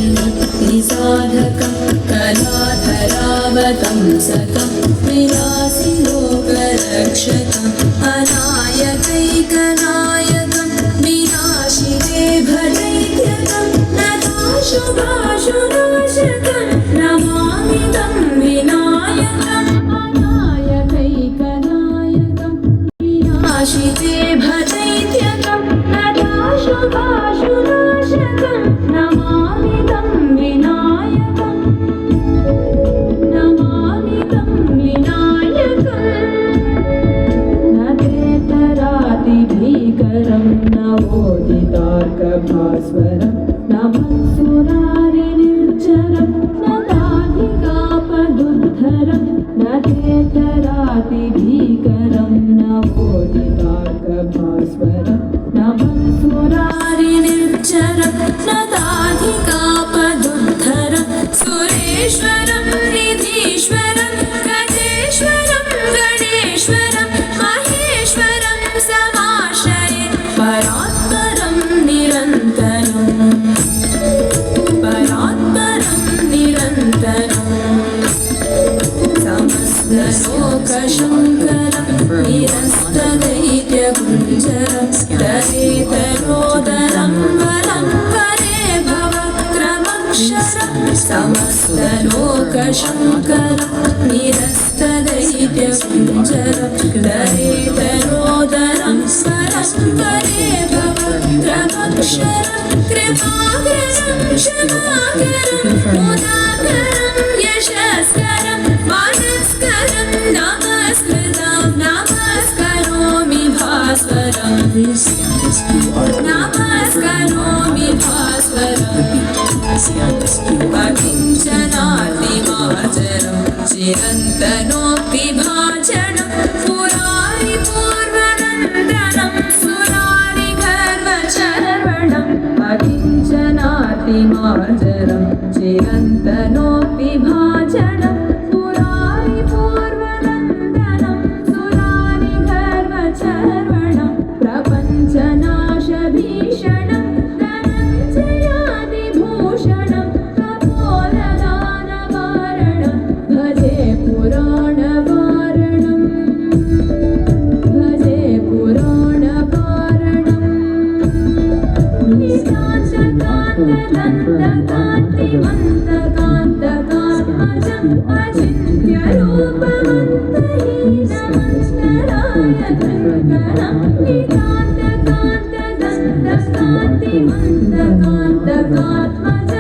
निसाधकं कलाधरावतंसकं विलासि लोकरक्षकम् अनायकैकनायकं विनाशिते भदैत्यकं नताशुभाशुनाशकं नमामि तं विनायकम् अनायकैकनायकं विनाशिते भदैत्यकं नताशुभाशुनाशकं नमामि तं विनायकम् नमामि तं विनायकम् न तेतरातिभीकरं नवोदितार्कभास्वरं नमत्सुरारिनिर्झरं नदाधिकापदुद्धरं न तेतरातिभीकरं नवोदितार्कभास्वरं नमत्सुरारिनिर्झरं नदाधिकापदुद्धरं सुरेश्वरं निधीश्वरं गजेश्वरं गणेश्वरं महेश्वरं समाश्रये परात्परं निरन्तरम् परात्परं निरन्तरम् समस्तलोकशङ्करं निरस्तदैत्यकुञ्जरं दरेतरोदरं वरं वरे भवक्रमक्षरं समस्तलोकशङ्करं निरस्तदैत्यकुञ्जरं दरेतरोदरं वरं वरे भवक्रमक्षरं कृपाकरं क्षमाकरं मुदाकरं यशस्करं मानस्करं नमस्कृतं नमस्करोमि भास्वरं नमस्करोमि भास्वरम् अकिञ्चनातिमार्जनं चिरन्तनोऽपि भाजनं पुरारि पूर्वनन्दनं सुरारिगर्वचर्वणम् अकिञ्चनातिमार्जनं चिरन्तनोऽपि भाजनं पुरारि पूर्वनन्दनं सुरारिगर्वचर्वणं प्रपञ्चनाशभीषणं धनञ्जयादिभूषणं कपोलदानवारणं भजे पुराणवारणं भजे पुराणवारणं निशाचकान्तदन्तकान्तिमन्तकान्तकात्मजम् अचिन्त्यरूपमन्तहीनमन्तराय नितान्तकान्तदन्तकान्तिमन्तकान्तकात्मजम्